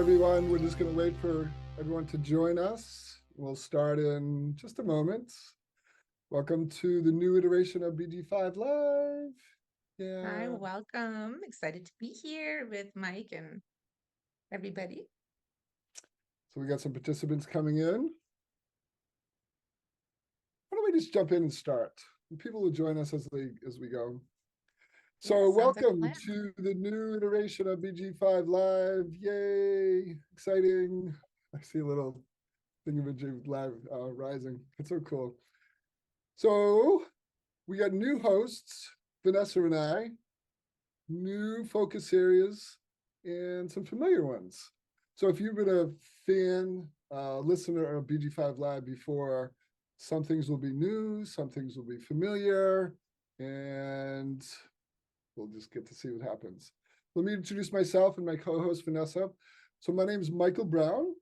everyone. We're just going to wait for everyone to join us. We'll start in just a moment. Welcome to the new iteration of BG5 Live. Hi, Yeah. welcome. Excited to be here with Mike and everybody. So we got some participants coming in. Why don't we just jump in and start? And people will join us as we go. Yeah, So sounds like a welcome plan. to the new iteration of BG5 Live. Yay! Exciting. I see a little thingamajig live rising. It's so cool. So we got new hosts, Vanessa and I, new focus areas, and some familiar ones. So if you've been a fan, listener of BG5 Live before, some things will be new, some things will be familiar, and we'll just get to see what happens. Let me introduce myself and my co-host, Vanessa. So my name is Michael Brown.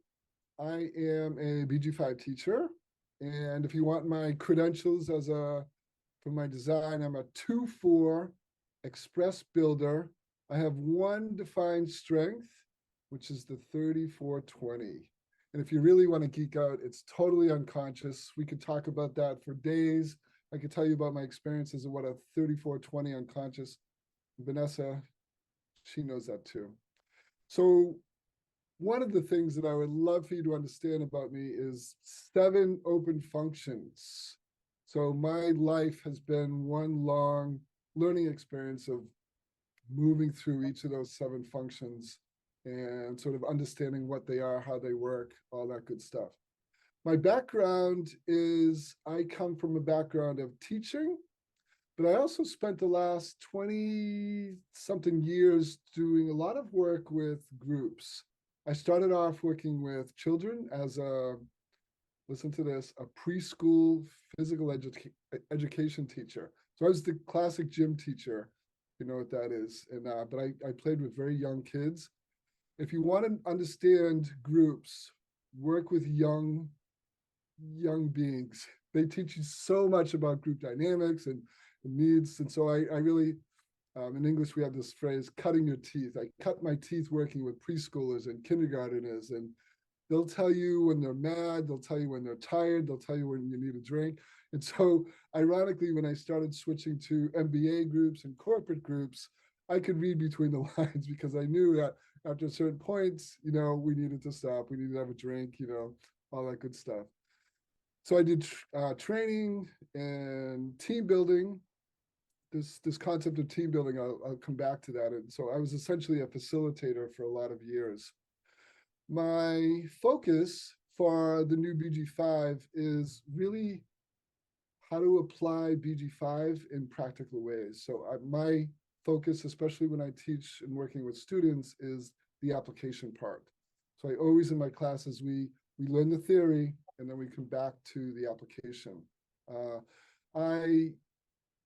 I am a BG5 teacher. And if you want my credentials for my design, I'm a 2-4 express builder. I have one defined strength, which is the 3420. And if you really want to geek out, it's totally unconscious. We could talk about that for days. I could tell you about my experiences of what a 3420 unconscious. Vanessa, she knows that too. So one of the things that I would love for you to understand about me is 7 open functions. So my life has been one long learning experience of moving through each of those 7 functions and sort of understanding what they are, how they work, all that good stuff. My background is I come from a background of teaching, but I also spent the last 20-something years doing a lot of work with groups. I started off working with children as listen to this, a preschool physical education teacher. So I was the classic gym teacher, you know what that is. And but I played with very young kids. If you want to understand groups, work with young beings. They teach you so much about group dynamics and needs. And so I really, in English, we have this phrase, cutting your teeth. I cut my teeth working with preschoolers and kindergarteners, and they'll tell you when they're mad, they'll tell you when they're tired, they'll tell you when you need a drink. And so ironically, when I started switching to MBA groups and corporate groups, I could read between the lines because I knew that after a certain point, we needed to stop, we needed to have a drink, all that good stuff. So I did training and team building. This concept of team building, I'll come back to that. And so I was essentially a facilitator for a lot of years. My focus for the new BG5 is really how to apply BG5 in practical ways. So my focus, especially when I teach and working with students, is the application part. So I always in my classes, we learn the theory and then we come back to the application. I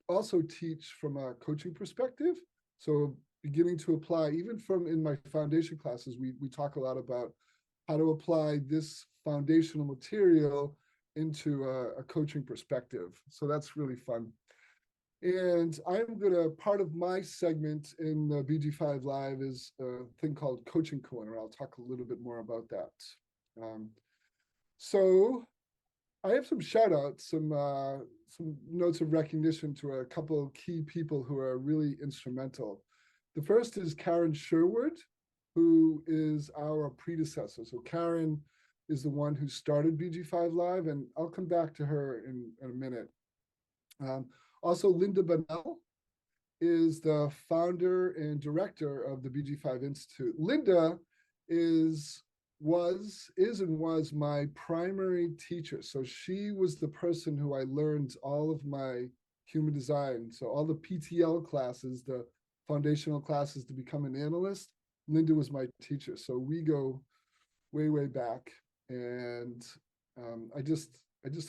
also teach from a coaching perspective. So beginning to apply, even from in my foundation classes, we talk a lot about how to apply this foundational material into a coaching perspective. So that's really fun. And I'm gonna, part of my segment in the BG5 Live is a thing called Coaching Corner. I'll talk a little bit more about that. So I have some shout outs, some notes of recognition to a couple of key people who are really instrumental. The first is Karen Sherwood, who is our predecessor. So Karen is the one who started BG5 Live, and I'll come back to her in a minute. Also, Linda Bonnell is the founder and director of the BG5 Institute. Linda was my primary teacher. So she was the person who I learned all of my human design. So all the PTL classes, the foundational classes to become an analyst, Linda was my teacher. So we go way, way back. And I just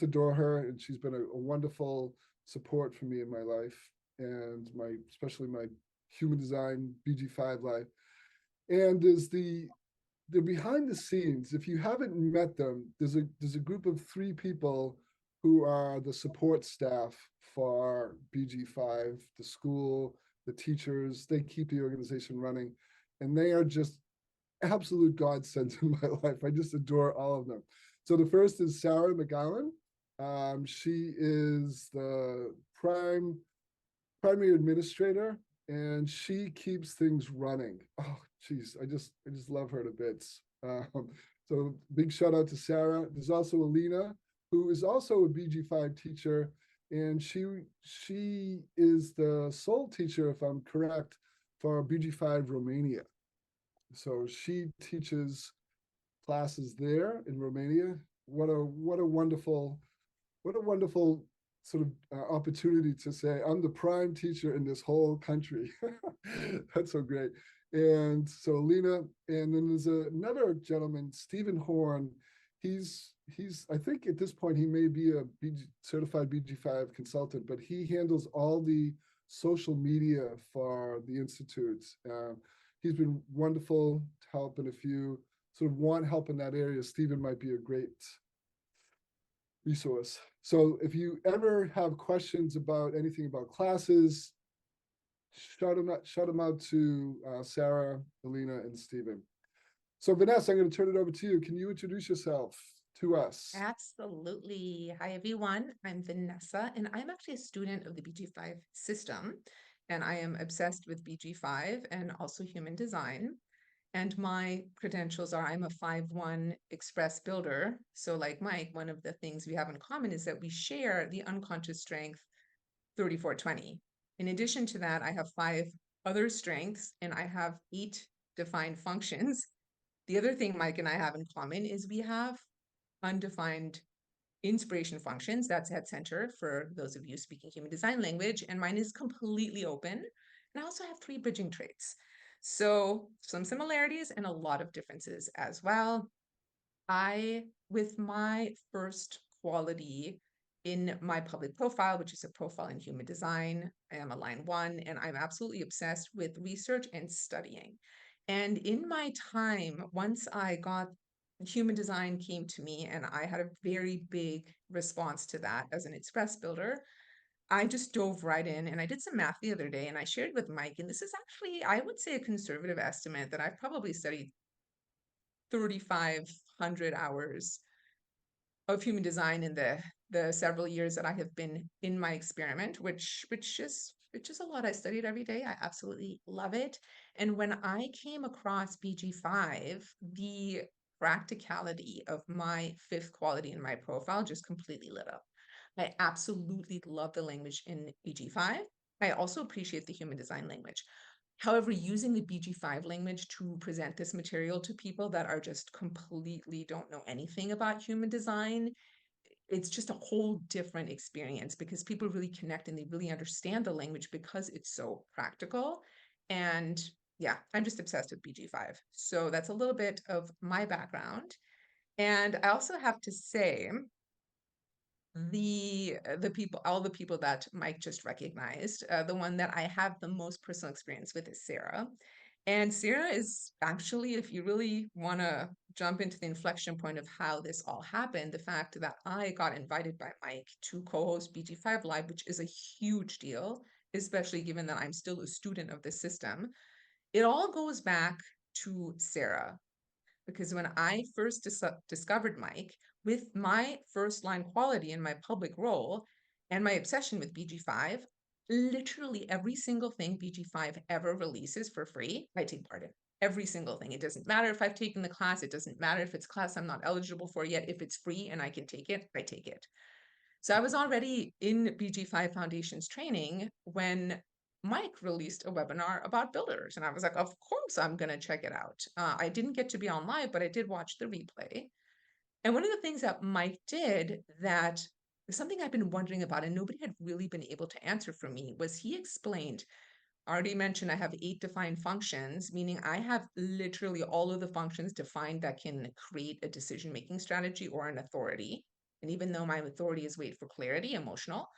adore her. And she's been a wonderful support for me in my life and especially my human design BG5 life. And they're behind the scenes. If you haven't met them, there's a group of 3 people who are the support staff for BG5, the school, the teachers. They keep the organization running, and they are just absolute godsends in my life. I just adore all of them. So the first is Sarah McGowan. She is the primary administrator, and she keeps things running. Oh, geez, I just love her to bits. So big shout out to Sarah. There's also Alina, who is also a BG5 teacher, and she is the sole teacher, if I'm correct, for BG5 Romania. So she teaches classes there in Romania. What a wonderful sort of opportunity to say I'm the prime teacher in this whole country. That's so great. And so Lena, and then there's another gentleman, Stephen Horn. He's I think at this point he may be a certified BG5 consultant, but he handles all the social media for the institutes. He's been wonderful to help, and if you sort of want help in that area, Stephen might be a great resource. So if you ever have questions about anything about classes, shout them out to Sarah, Alina, and Stephen. So Vanessa, I'm going to turn it over to you. Can you introduce yourself to us? Absolutely. Hi, everyone. I'm Vanessa, and I'm actually a student of the BG5 system, and I am obsessed with BG5 and also human design. And my credentials are I'm a 5-1 express builder. So, like Mike, one of the things we have in common is that we share the unconscious strength 3420. In addition to that, I have 5 other strengths and I have 8 defined functions. The other thing Mike and I have in common is we have undefined inspiration functions. That's head center for those of you speaking human design language, and mine is completely open. And I also have 3 bridging traits. So some similarities and a lot of differences as well. With my first quality in my public profile, which is a profile in human design, I am a line 1, and I'm absolutely obsessed with research and studying. And in my time, once I got human design came to me, and I had a very big response to that as an express builder. I just dove right in and I did some math the other day and I shared with Mike, and this is actually, I would say, a conservative estimate that I've probably studied 3,500 hours of human design in the several years that I have been in my experiment, which is a lot. I studied every day. I absolutely love it. And when I came across BG5, the practicality of my 5th quality in my profile just completely lit up. I absolutely love the language in BG5. I also appreciate the human design language. However, using the BG5 language to present this material to people that are just completely don't know anything about human design, it's just a whole different experience because people really connect and they really understand the language because it's so practical. And yeah, I'm just obsessed with BG5. So that's a little bit of my background. And I also have to say, all the people that Mike just recognized, the one that I have the most personal experience with is Sarah. And Sarah is actually, if you really want to jump into the inflection point of how this all happened, the fact that I got invited by Mike to co-host BG5 Live, which is a huge deal, especially given that I'm still a student of the system. It all goes back to Sarah. Because when I first discovered Mike, with my first line quality in my public role and my obsession with BG5, literally every single thing BG5 ever releases for free, I take part in. Every single thing. It doesn't matter if I've taken the class. It doesn't matter if it's class I'm not eligible for yet. If it's free and I can take it, I take it. So I was already in BG5 Foundations training when Mike released a webinar about builders. And I was like, of course, I'm going to check it out. I didn't get to be on live, but I did watch the replay. And one of the things that Mike did that is something I've been wondering about and nobody had really been able to answer for me was he explained, I already mentioned I have 8 defined functions, meaning I have literally all of the functions defined that can create a decision-making strategy or an authority. And even though my authority is wait for clarity, emotional,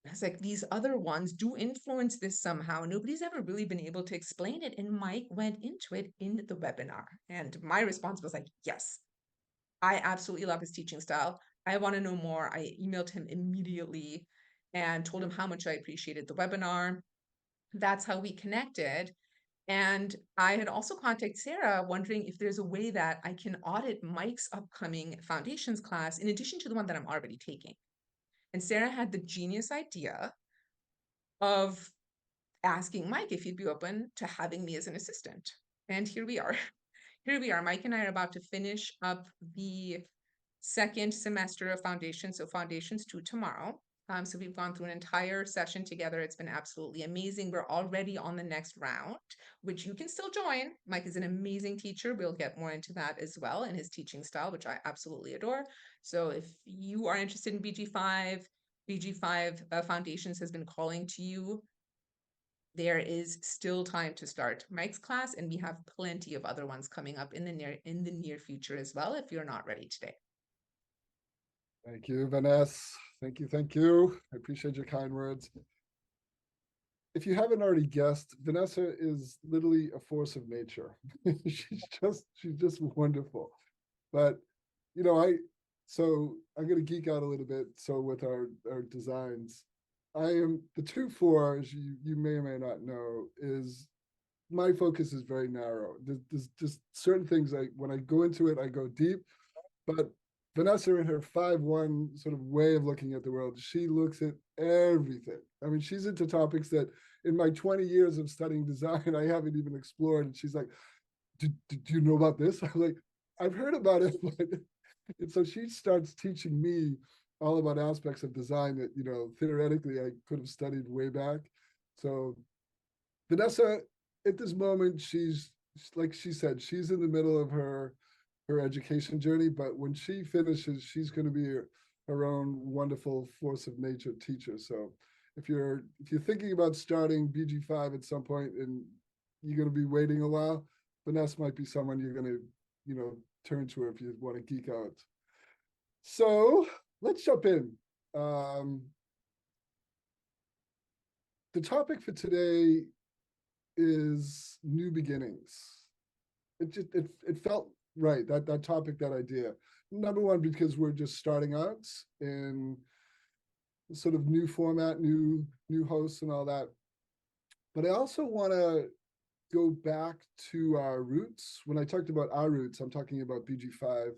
it's like these other ones do influence this somehow. Nobody's ever really been able to explain it. And Mike went into it in the webinar. And my response was like, yes, I absolutely love his teaching style. I want to know more. I emailed him immediately and told him how much I appreciated the webinar. That's how we connected. And I had also contacted Sarah wondering if there's a way that I can audit Mike's upcoming foundations class in addition to the one that I'm already taking. And Sarah had the genius idea of asking Mike if he'd be open to having me as an assistant. And here we are. Here we are. Mike and I are about to finish up the second semester of foundations. So foundations 2 tomorrow. So we've gone through an entire session together. It's been absolutely amazing. We're already on the next round, which you can still join. Mike is an amazing teacher. We'll get more into that as well in his teaching style, which I absolutely adore. So if you are interested in BG5, BG5 Foundations has been calling to you. There is still time to start Mike's class, and we have plenty of other ones coming up in the near future as well if you're not ready today. Thank you, Vanessa. Thank you, thank you. I appreciate your kind words. If you haven't already guessed, Vanessa is literally a force of nature. she's just wonderful. But you know, so I'm gonna geek out a little bit. So with our designs, I am the 2-4, as you may or may not know, is my focus is very narrow. There's just certain things when I go into it, I go deep. But Vanessa, in her 5-1 sort of way of looking at the world, she looks at everything. I mean, she's into topics that in my 20 years of studying design, I haven't even explored. And she's like, do you know about this? I'm like, I've heard about it, but and so she starts teaching me all about aspects of design that, you know, theoretically I could have studied way back. So Vanessa, at this moment, she's like she said, she's in the middle of her education journey, but when she finishes, she's going to be her own wonderful force of nature teacher. So if you're thinking about starting BG5 at some point and you're going to be waiting a while, Vanessa might be someone you're going to, you know, turn to if you want to geek out. So let's jump in. The topic for today is new beginnings. It felt right, that topic, that idea. Number one, because we're just starting out in sort of new format, new hosts and all that. But I also want to go back to our roots. When I talked about our roots, I'm talking about BG5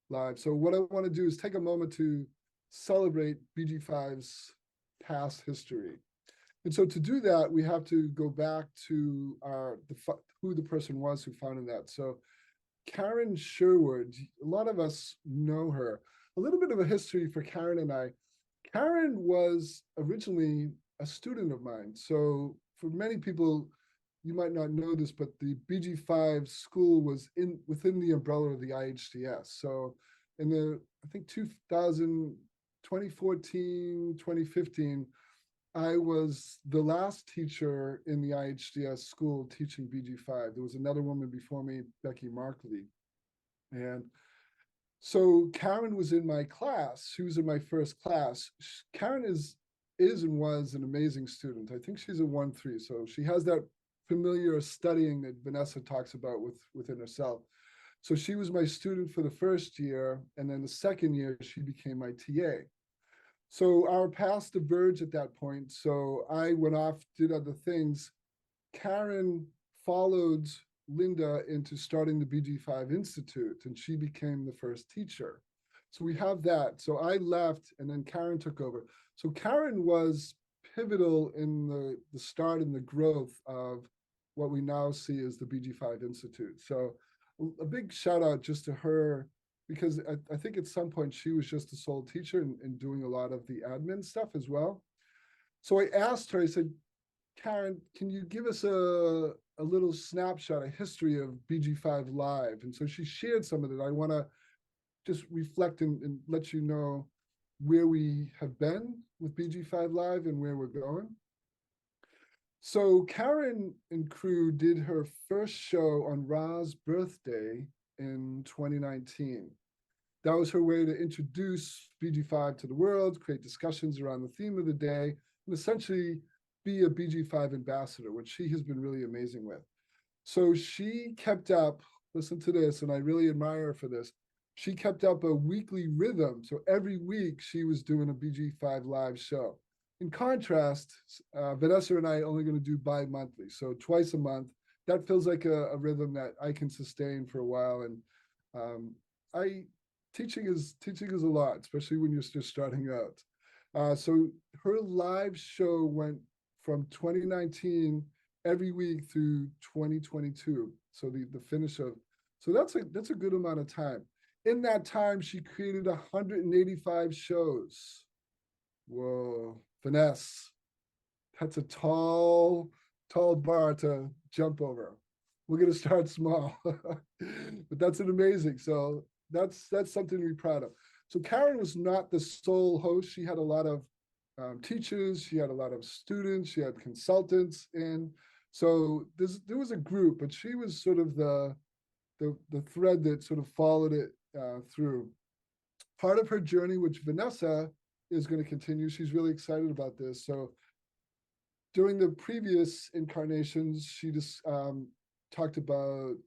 Live. So what I want to do is take a moment to celebrate BG5's past history. And so to do that, we have to go back to who the person was who founded that. So Karen Sherwood, a lot of us know her. A little bit of a history for Karen and I. Karen was originally a student of mine. So for many people, you might not know this, but the BG5 school was within the umbrella of the IHDS. So in I think 2014, 2015, I was the last teacher in the IHDS school teaching BG5. There was another woman before me, Becky Markley. And so Karen was in my class. She was in my first class. Karen is and was an amazing student. I think she's a 1-3. So she has that familiar studying that Vanessa talks about within herself. So she was my student for the first year. And then the second year, she became my TA. So our paths diverged at that point. So I went off, did other things. Karen followed Linda into starting the BG5 Institute, and she became the first teacher. So we have that. So I left, and then Karen took over. So Karen was pivotal in the start and the growth of what we now see as the BG5 Institute. So a big shout out just to her, because I think at some point she was just a sole teacher and doing a lot of the admin stuff as well. So I asked her, I said, Karen, can you give us a little snapshot, a history of BG5 Live? And so she shared some of it. I want to just reflect and let you know where we have been with BG5 Live and where we're going. So Karen and crew did her first show on Ra's birthday in 2019. That was her way to introduce BG5 to the world, create discussions around the theme of the day, and essentially be a BG5 ambassador, which she has been really amazing with. So she kept up, listen to this, and I really admire her for this. She kept up a weekly rhythm. So every week she was doing a BG5 live show. In contrast, Vanessa and I are only going to do bi-monthly. So twice a month, that feels like a rhythm that I can sustain for a while. And I teaching is a lot, especially when you're just starting out. So her live show went from 2019 every week through 2022. So the finish of, so that's a good amount of time. In that time, she created 185 shows. Whoa, finesse. That's a tall bar to jump over. We're gonna start small, but that's an amazing. So that's something to be proud of. So Karen was not the sole host. She had a lot of teachers. She had a lot of students. She had consultants, and so there was a group, but she was sort of the thread that sort of followed it through. Part of her journey, which Vanessa is going to continue. She's really excited about this. So during the previous incarnations, she just talked about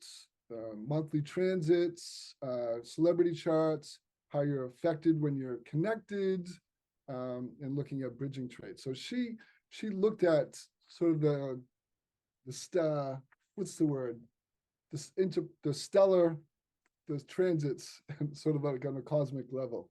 monthly transits, celebrity charts, how you're affected when you're connected, and looking at bridging traits. So she looked at sort of what's the word, the stellar, the transits, sort of like on a cosmic level.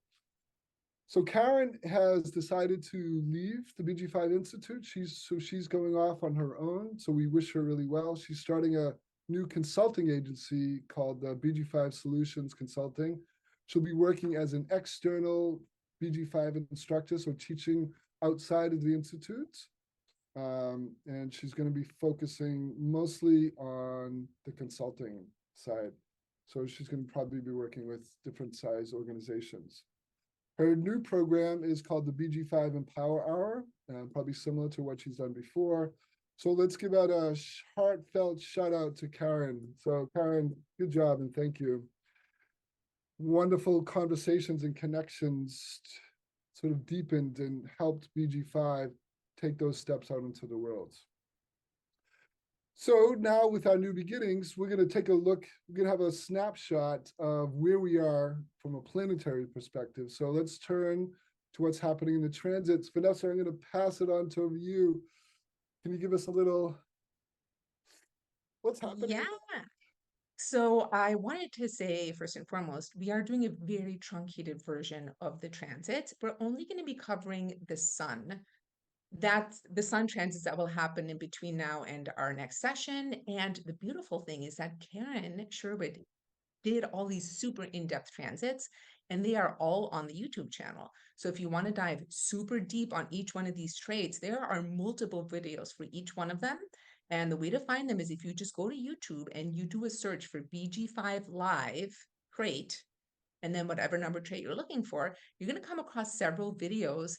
So Karen has decided to leave the BG5 Institute. She's going off on her own. So we wish her really well. She's starting a new consulting agency called BG5 Solutions Consulting. She'll be working as an external BG5 instructor, so teaching outside of the institute. And she's going to be focusing mostly on the consulting side. So she's going to probably be working with different size organizations. Her new program is called the BG5 Empower Hour, probably similar to what she's done before. So let's give out a heartfelt shout out to Karen. So Karen, good job and thank you. Wonderful conversations and connections sort of deepened and helped BG5 take those steps out into the world. So now with our new beginnings, we're going to take a look, we're going to have a snapshot of where we are from a planetary perspective. So let's turn to what's happening in the transits. Vanessa, I'm going to pass it on to you. Can you give us a little, what's happening? Yeah. So I wanted to say, first and foremost, we are doing a very truncated version of the transits. We're only going to be covering the sun. That's the sun transits that will happen in between now and our next session. And the beautiful thing is that Karen Sherwood did all these super in-depth transits, and they are all on the YouTube channel. So if you want to dive super deep on each one of these traits, there are multiple videos for each one of them. And the way to find them is if you just go to YouTube and you do a search for BG5 Live trait, and then whatever number trait you're looking for, you're going to come across several videos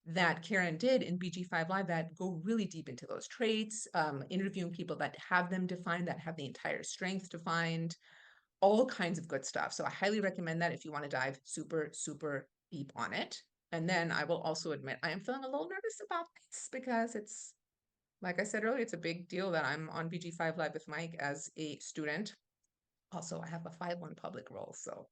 that Karen did in BG5 Live that go really deep into those traits, interviewing people that have them defined, that have the entire strength defined, all kinds of good stuff. So I highly recommend that if you want to dive super, super deep on it. And then I will also admit I am feeling a little nervous about this because it's, like I said earlier, it's a big deal that I'm on BG5 Live with Mike as a student. Also, I have a 5-1 public role. So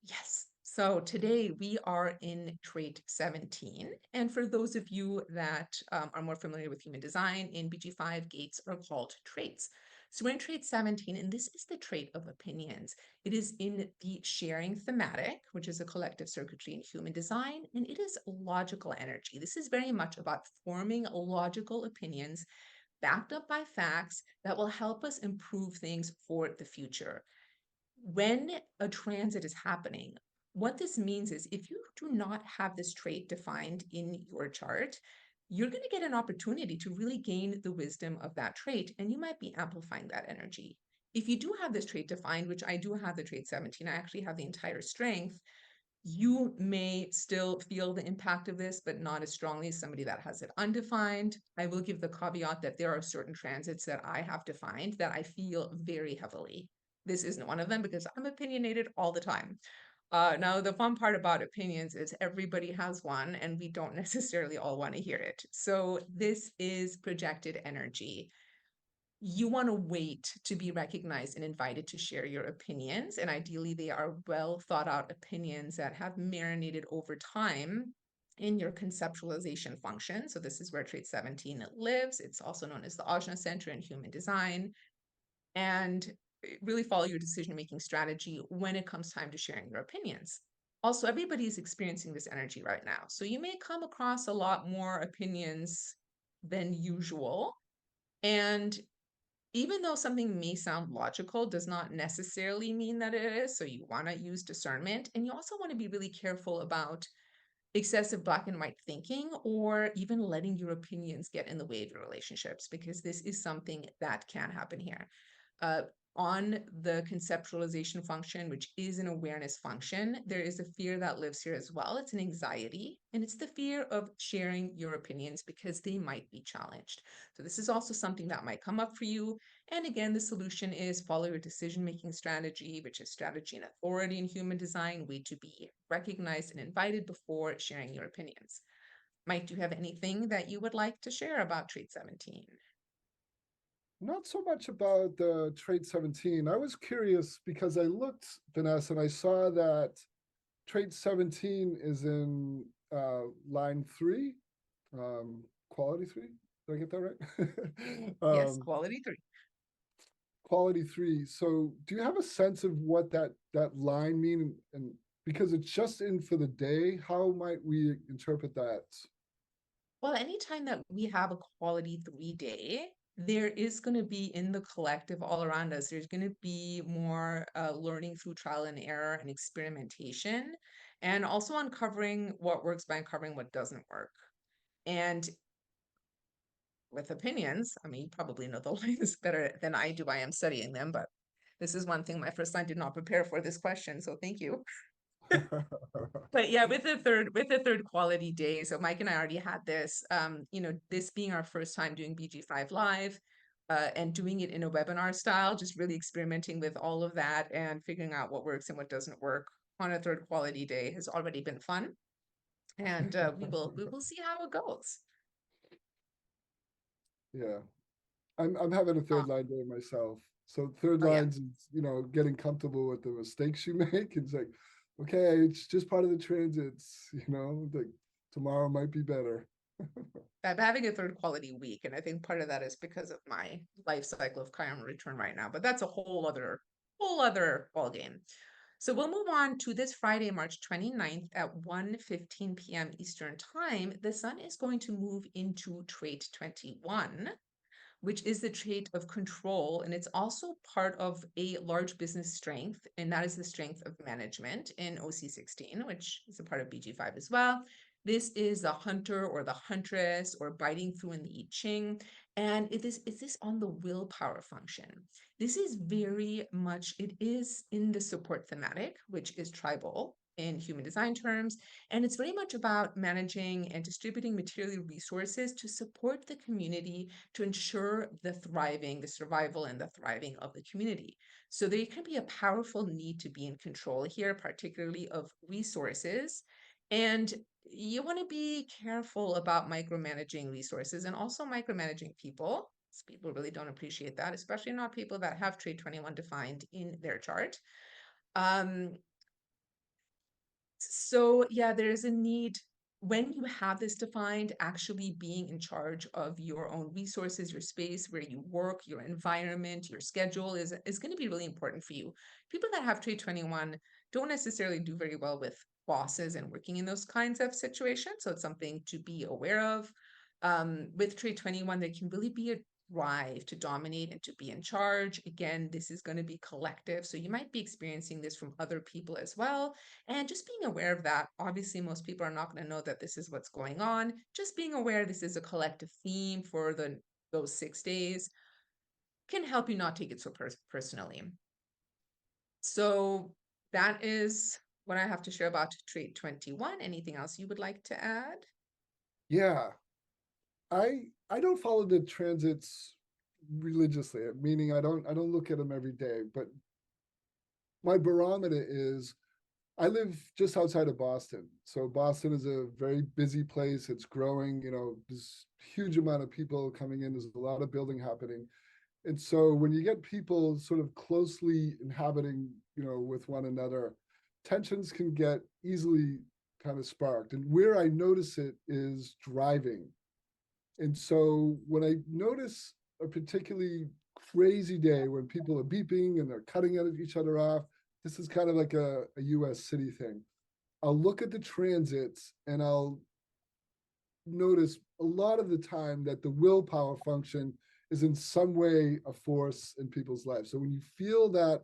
yes. So today we are in trait 17. And for those of you that are more familiar with human design, in BG5, gates are called traits. So we're in trait 17, and this is the trait of opinions. It is in the sharing thematic, which is a collective circuitry in human design, and it is logical energy. This is very much about forming logical opinions backed up by facts that will help us improve things for the future. When a transit is happening, what this means is if you do not have this trait defined in your chart, you're going to get an opportunity to really gain the wisdom of that trait, and you might be amplifying that energy. If you do have this trait defined, which I do have the trait 17, I actually have the entire strength, you may still feel the impact of this, but not as strongly as somebody that has it undefined. I will give the caveat that there are certain transits that I have defined that I feel very heavily. This isn't one of them because I'm opinionated all the time. Now, the fun part about opinions is everybody has one, and we don't necessarily all want to hear it. So this is projected energy. You want to wait to be recognized and invited to share your opinions. And ideally, they are well thought out opinions that have marinated over time in your conceptualization function. So this is where trait 17 lives. It's also known as the Ajna Center in human design. and really follow your decision-making strategy when it comes time to sharing your opinions. Also, everybody's experiencing this energy right now. So you may come across a lot more opinions than usual. And even though something may sound logical, does not necessarily mean that it is. So you want to use discernment. And you also want to be really careful about excessive black and white thinking, or even letting your opinions get in the way of your relationships, because this is something that can happen here. Uh, on the conceptualization function, which is an awareness function, there is a fear that lives here as well. It's an anxiety, and it's the fear of sharing your opinions because they might be challenged. So this is also something that might come up for you. And again, the solution is follow your decision-making strategy, which is strategy and authority in human design, way to be recognized and invited before sharing your opinions. Mike, do you have anything that you would like to share about trait 17? Not so much about the trait 17. I was curious because I looked, Vanessa, and I saw that trait 17 is in line 3, quality 3. Did I get that right? Yes, quality 3. Quality 3. So do you have a sense of what that line mean? And because it's just in for the day, how might we interpret that? Well, anytime that we have a quality 3 day, there is going to be in the collective all around us, there's going to be more learning through trial and error and experimentation, and also uncovering what works by uncovering what doesn't work. And with opinions, I mean, you probably know the lines better than I do. I am studying them, but this is one thing my first line did not prepare for this question, so thank you. But yeah, with the third quality day, so Mike and I already had this, this being our first time doing BG5 live, and doing it in a webinar style, just really experimenting with all of that and figuring out what works and what doesn't work on a third quality day has already been fun. And we will see how it goes. Yeah. I'm having a Oh, third line day myself. So third oh yeah. lines is, getting comfortable with the mistakes you make. It's like, okay, it's just part of the transits, like tomorrow might be better. I'm having a third quality week, and I think part of that is because of my life cycle of Chiron return right now. But that's a whole other ball game. So we'll move on to this Friday, March 29th at 1:15 p.m. Eastern Time. The sun is going to move into trait 21, which is the trait of control. And it's also part of a large business strength, and that is the strength of management in OC16, which is a part of BG5 as well. This is the hunter or the huntress, or biting through in the I Ching. And is this on the willpower function? This is very much, it is in the support thematic, which is tribal in human design terms. And it's very much about managing and distributing material resources to support the community, to ensure the survival and the thriving of the community. So there can be a powerful need to be in control here, particularly of resources. And you want to be careful about micromanaging resources and also micromanaging people. People really don't appreciate that, especially not people that have trait 21 defined in their chart. Um, so yeah, there's a need when you have this defined, actually being in charge of your own resources, your space, where you work, your environment, your schedule is going to be really important for you. People that have trait 21 don't necessarily do very well with bosses and working in those kinds of situations. So it's something to be aware of. With trait 21, there can really be a drive to dominate and to be in charge. Again, this is going to be collective. So you might be experiencing this from other people as well. And just being aware of that. Obviously, most people are not going to know that this is what's going on. Just being aware this is a collective theme for those 6 days can help you not take it so personally. So that is what I have to share about trait 21. Anything else you would like to add? Yeah. I don't follow the transits religiously, meaning I don't look at them every day, but my barometer is I live just outside of Boston. So Boston is a very busy place. It's growing, there's huge amount of people coming in. There's a lot of building happening. And so when you get people sort of closely inhabiting, with one another, tensions can get easily kind of sparked. And where I notice it is driving. And so when I notice a particularly crazy day when people are beeping and they're cutting each other off. This is kind of like a US city thing. I'll look at the transits and I'll notice a lot of the time that the willpower function is in some way a force in people's lives. So when you feel that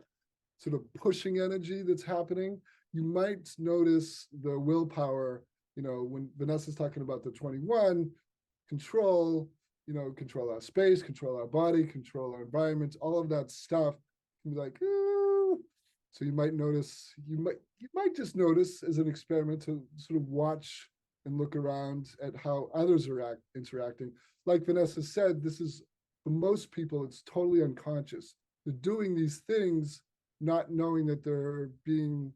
sort of pushing energy that's happening, you might notice the willpower, when Vanessa's talking about the 21, control, control our space, control our body, control our environment, all of that stuff can be like, ooh. So you might notice, you might just notice as an experiment to sort of watch and look around at how others are interacting. Like Vanessa said, this is, for most people, it's totally unconscious. They're doing these things not knowing that they're being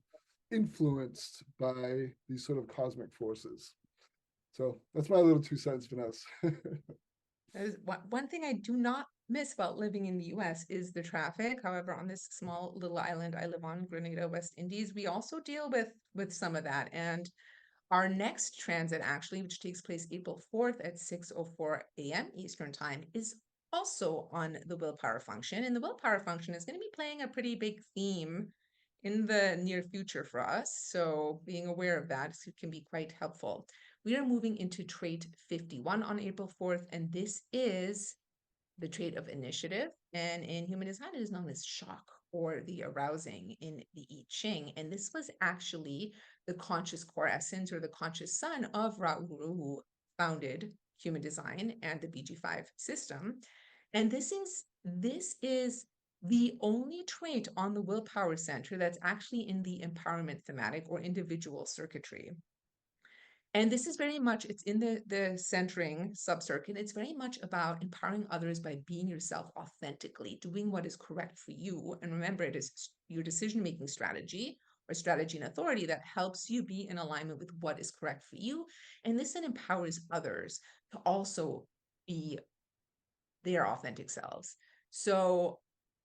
influenced by these sort of cosmic forces. So that's my little 2 cents, Vanessa. One thing I do not miss about living in the US is the traffic. However, on this small little island I live on, Grenada, West Indies, we also deal with some of that. And our next transit, actually, which takes place April 4th at 6:04 a.m. Eastern Time, is also on the willpower function. And the willpower function is going to be playing a pretty big theme in the near future for us. So being aware of that can be quite helpful. We are moving into trait 51 on April 4th, and this is the trait of initiative. And in human design, it is known as shock or the arousing in the I Ching. And this was actually the conscious core essence or the conscious son of Raoul, who founded human design and the BG5 system. And this is the only trait on the willpower center that's actually in the empowerment thematic or individual circuitry. And this is very much, it's in the centering subcircuit. It's very much about empowering others by being yourself authentically, doing what is correct for you. And remember, it is your decision-making strategy or strategy and authority that helps you be in alignment with what is correct for you. And this then empowers others to also be their authentic selves. So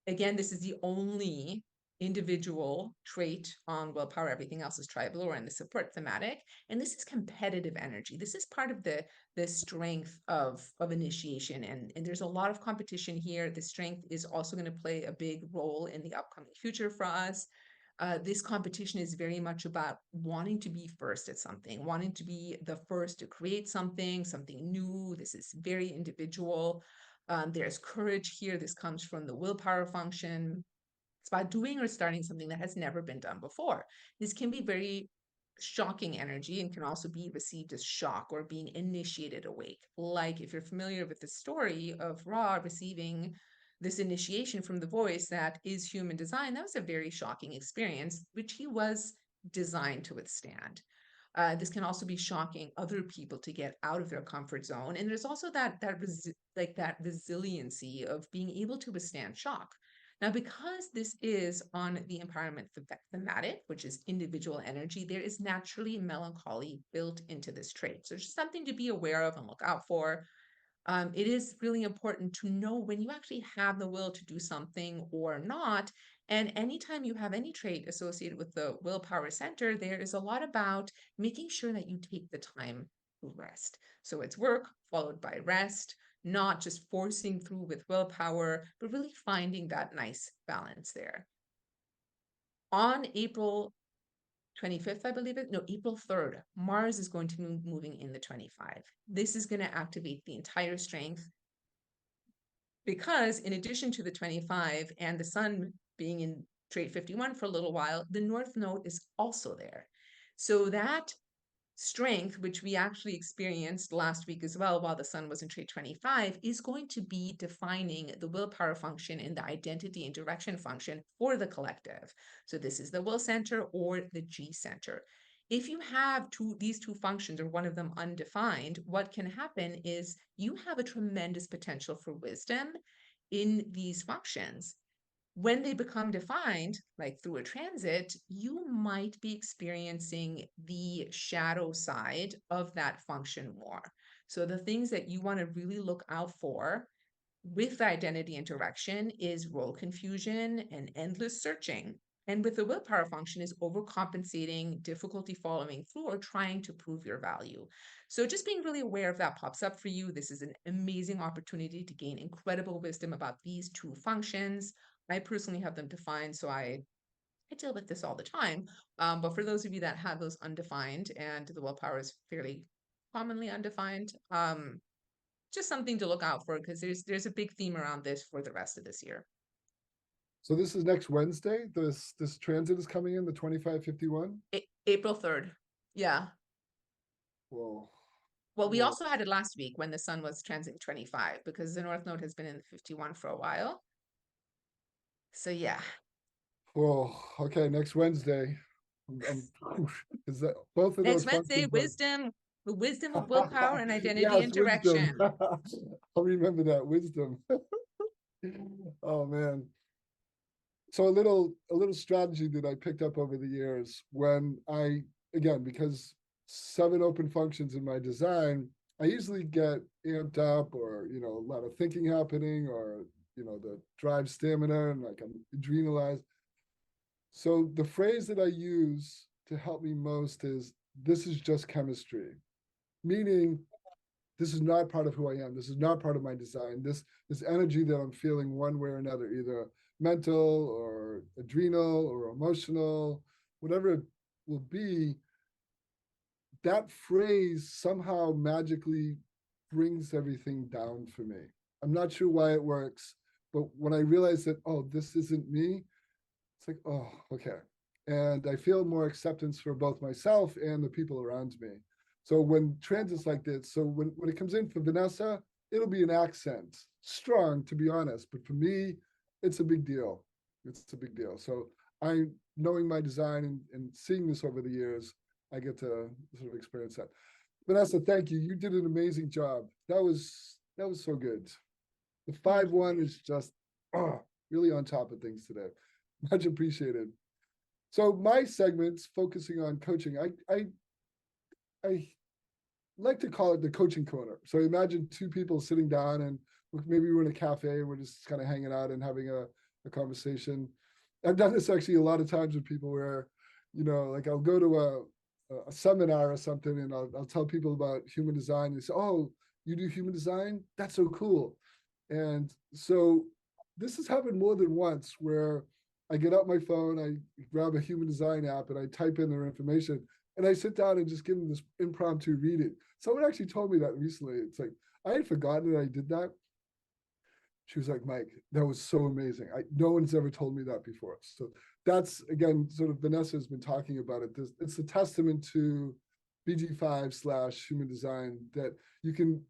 again, this is the only individual trait on willpower. Everything else is tribal or in the support thematic. And this is competitive energy. This is part of the strength of initiation. And there's a lot of competition here. The strength is also going to play a big role in the upcoming future for us. This competition is very much about wanting to be first at something, wanting to be the first to create something new. This is very individual. There's courage here. This comes from the willpower function. It's about doing or starting something that has never been done before. This can be very shocking energy and can also be received as shock or being initiated awake. Like if you're familiar with the story of Ra receiving this initiation from the voice that is human design, that was a very shocking experience, which he was designed to withstand. This can also be shocking other people to get out of their comfort zone. And there's also that resiliency of being able to withstand shock. Now, because this is on the empowerment thematic, which is individual energy, there is naturally melancholy built into this trait. So just something to be aware of and look out for. It is really important to know when you actually have the will to do something or not. And anytime you have any trait associated with the willpower center, there is a lot about making sure that you take the time to rest. So it's work followed by rest, not just forcing through with willpower, but really finding that nice balance there. On April 25th, I believe it. No, April 3rd, Mars is going to be moving in the 25. This is going to activate the entire strength because in addition to the 25 and the sun being in trait 51 for a little while, the North Node is also there. So that strength, which we actually experienced last week as well, while the sun was in trait 25, is going to be defining the willpower function and the identity and direction function for the collective. So this is the will center or the G center. If you have these two functions or one of them undefined, what can happen is you have a tremendous potential for wisdom in these functions. When they become defined, like through a transit, you might be experiencing the shadow side of that function more. So the things that you want to really look out for with identity and direction is role confusion and endless searching. And with the willpower function is overcompensating, difficulty following through, or trying to prove your value. So just being really aware if that pops up for you, this is an amazing opportunity to gain incredible wisdom about these two functions. I personally have them defined, so I deal with this all the time. But for those of you that have those undefined, and the willpower is fairly commonly undefined, just something to look out for, because there's a big theme around this for the rest of this year. So this is next Wednesday. This transit is coming in, the 2551. April 3rd. Yeah. Whoa. Well, we Whoa. also had it last week when the sun was transiting 25, because the North Node has been in the 51 for a while. So yeah. Whoa. Okay, next Wednesday. Is that both of those Next Wednesday, functions are the wisdom of willpower and identity yes, and wisdom. direction. I'll remember that wisdom. Oh man. So a little strategy that I picked up over the years when again, because 7 open functions in my design, I usually get amped up, or a lot of thinking happening, or the drive stamina, and like I'm adrenalized. So the phrase that I use to help me most is, this is just chemistry, meaning this is not part of who I am. This is not part of my design. This energy that I'm feeling one way or another, either mental or adrenal or emotional, whatever it will be, that phrase somehow magically brings everything down for me. I'm not sure why it works, but when I realize that, oh, this isn't me, it's like, oh, okay. And I feel more acceptance for both myself and the people around me. So when transits like this, so when it comes in for Vanessa, it'll be an accent, strong to be honest. But for me, it's a big deal. It's a big deal. So knowing my design and seeing this over the years, I get to sort of experience that. Vanessa, thank you. You did an amazing job. That was so good. The Thank you. 5-1 is just really on top of things today. Much appreciated. So my segments focusing on coaching, I like to call it the coaching corner. So imagine 2 people sitting down, and maybe we're in a cafe and we're just kind of hanging out and having a conversation. I've done this actually a lot of times with people where, like I'll go to a seminar or something, and I'll tell people about human design. And they say, oh, you do human design? That's so cool. And so this has happened more than once, where I get out my phone, I grab a human design app, and I type in their information, and I sit down and just give them this impromptu reading. Someone actually told me that recently. It's like, I had forgotten that I did that. She was like, Mike, that was so amazing. No one's ever told me that before. So that's, again, sort of Vanessa has been talking about it. It's a testament to BG5/human design, that you can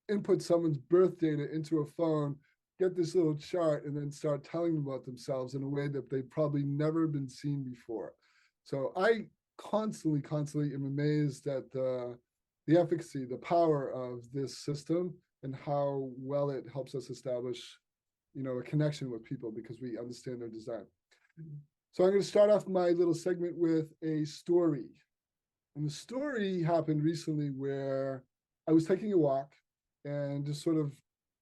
input someone's birth data into a phone, get this little chart, and then start telling them about themselves in a way that they've probably never been seen before. So I constantly am amazed at the efficacy, the power of this system, and how well it helps us establish, a connection with people because we understand their design. So I'm going to start off my little segment with a story. And the story happened recently where I was taking a walk, and just sort of,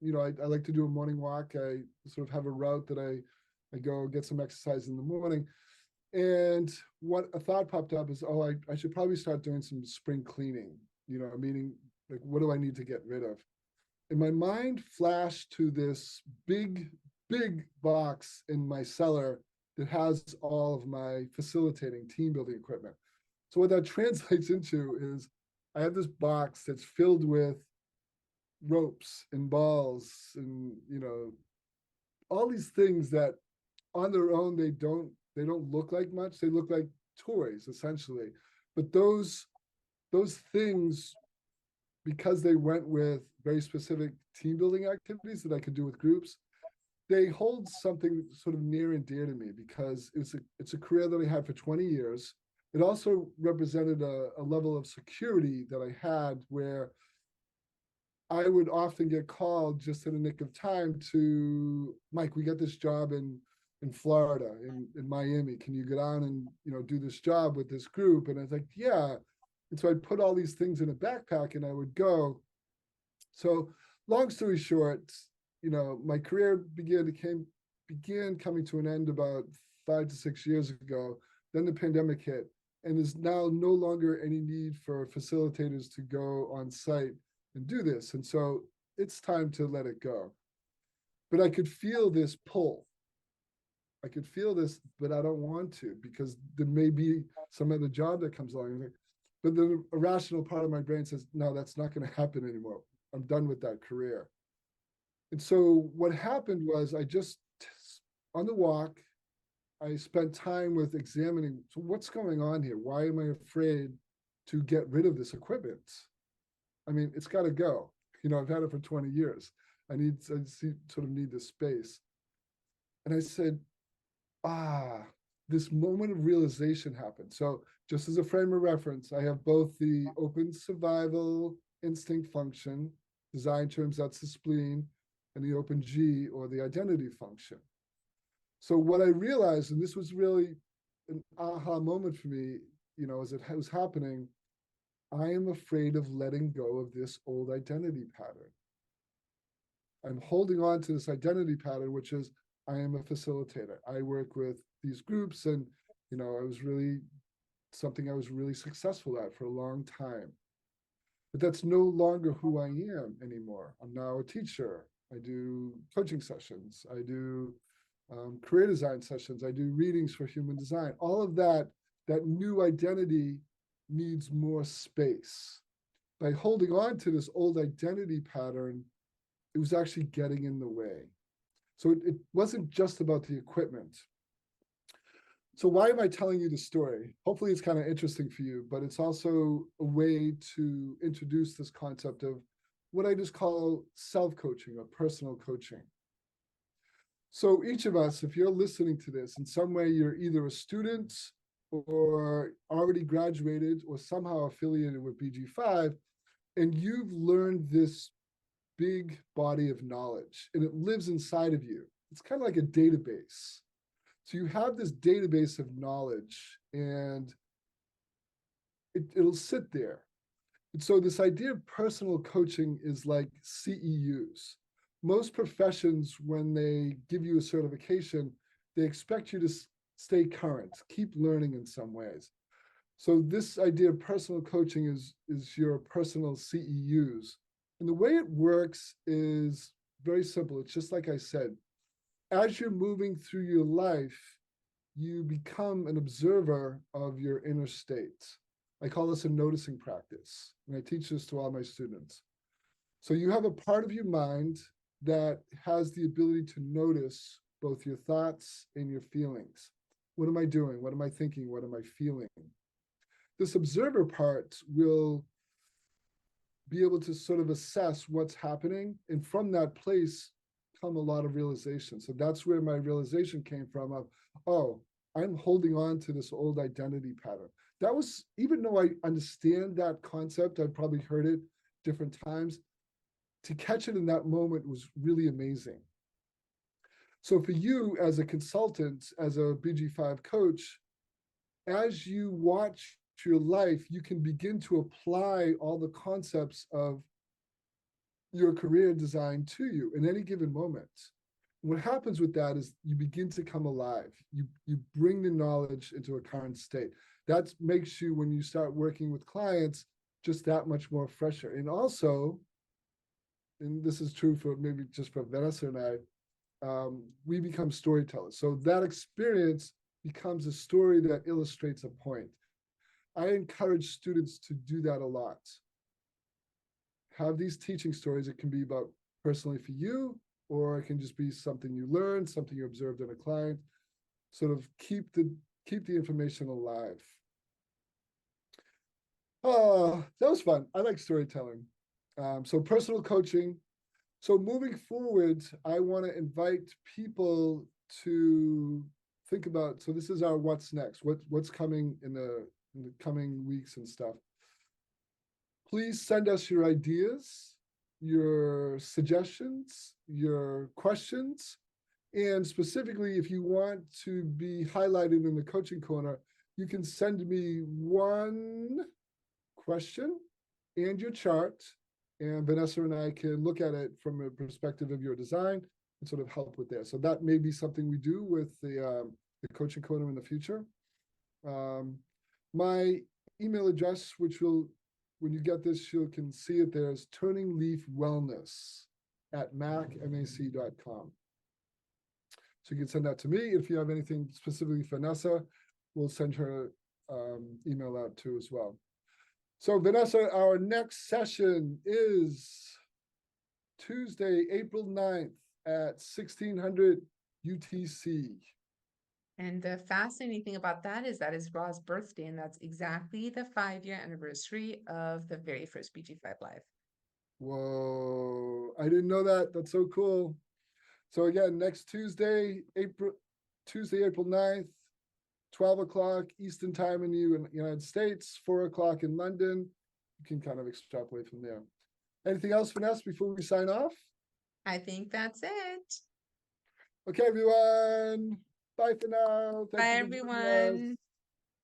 I like to do a morning walk. I sort of have a route that I go get some exercise in the morning. And what a thought popped up is, oh, I should probably start doing some spring cleaning, meaning like, what do I need to get rid of? And my mind flashed to this big box in my cellar that has all of my facilitating team building equipment. So what that translates into is, I have this box that's filled with ropes and balls and, all these things that on their own, they don't look like much. They look like toys essentially. But those things, because they went with very specific team building activities that I could do with groups, they hold something sort of near and dear to me, because it's a career that I had for 20 years. It also represented a level of security that I had, where I would often get called just in the nick of time to, Mike, we got this job in Florida, in Miami. Can you go down and, do this job with this group? And I was like, yeah. And so I'd put all these things in a backpack and I would go. So long story short, my career began coming to an end about 5 to 6 years ago. Then the pandemic hit, and there's now no longer any need for facilitators to go on site and do this. And so it's time to let it go. But I could feel this pull. I could feel this, but I don't want to, because there may be some other job that comes along. But the irrational part of my brain says, no, that's not going to happen anymore. I'm done with that career. And so what happened was on the walk, I spent time with examining, so what's going on here? Why am I afraid to get rid of this equipment? I mean, it's got to go. I've had it for 20 years. I sort of need this space. And I said, this moment of realization happened. So just as a frame of reference, I have both the open survival instinct function, design terms, that's the spleen, and the open G, or the identity function. So what I realized, and this was really an aha moment for me, as it was happening, I am afraid of letting go of this old identity pattern. I'm holding on to this identity pattern, which is I am a facilitator. I work with these groups, and I was really successful at for a long time. But that's no longer who I am anymore. I'm now a teacher. I do coaching sessions. I do career design sessions. I do readings for human design. All of that new identity needs more space. By holding on to this old identity pattern, it was actually getting in the way. So it wasn't just about the equipment. So why am I telling you the story? Hopefully it's kind of interesting for you, but it's also a way to introduce this concept of what I just call self-coaching or personal coaching. So each of us, if you're listening to this, in some way you're either a student or already graduated or somehow affiliated with BG5, and you've learned this big body of knowledge and it lives inside of you. It's kind of like a database. So you have this database of knowledge, and it'll sit there. And so this idea of personal coaching is like CEUs. Most professions, when they give you a certification, they expect you to stay current, keep learning in some ways. So this idea of personal coaching is your personal CEUs. And the way it works is very simple. It's just like I said, as you're moving through your life, you become an observer of your inner state. I call this a noticing practice, and I teach this to all my students. So you have a part of your mind that has the ability to notice both your thoughts and your feelings. What am I doing? What am I thinking? What am I feeling? This observer part will be able to sort of assess what's happening, and from that place come a lot of realization. So that's where my realization came from of, I'm holding on to this old identity pattern. That was, even though I understand that concept, I've probably heard it different times, to catch it in that moment was really amazing. So for you as a consultant, as a BG5 coach, as you watch your life, you can begin to apply all the concepts of your career design to you in any given moment. What happens with that is you begin to come alive. You bring the knowledge into a current state. That makes you, when you start working with clients, just that much more fresher. And also, and this is true for maybe just for Vanessa and I, we become storytellers. So that experience becomes a story that illustrates a point. I encourage students to do that a lot. Have these teaching stories. It can be about personally for you, or it can just be something you learned, something you observed in a client. Sort of keep the information alive. Oh, that was fun. I like storytelling. So personal coaching. So moving forward, I want to invite people to think about, so this is our what's next, what's coming in the coming weeks and stuff. Please send us your ideas, your suggestions, your questions, and specifically, if you want to be highlighted in the coaching corner, you can send me one question and your chart, and Vanessa and I can look at it from a perspective of your design and sort of help with that. So that may be something we do with the the coaching code in the future. My email address, which will, when you get this, you can see it there, is turningleafwellness@mac.com. So you can send that to me. If you have anything specifically for Vanessa, we'll send her email out too as well. So Vanessa, our next session is Tuesday, April 9th at 1600 UTC. And the fascinating thing about that is Ra's birthday, and that's exactly the 5-year anniversary of the very first BG5 Live. Whoa, I didn't know that. That's so cool. So again, next Tuesday, April 9th, 12 o'clock Eastern time in the United States, 4 o'clock in London. You can kind of extrapolate from there. Anything else, Vanessa, before we sign off? I think that's it. Okay, everyone. Bye for now. Bye, Thank you for joining us. everyone.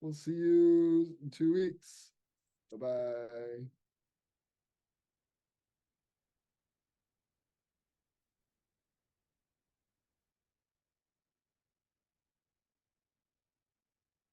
We'll see you in 2 weeks. Bye-bye.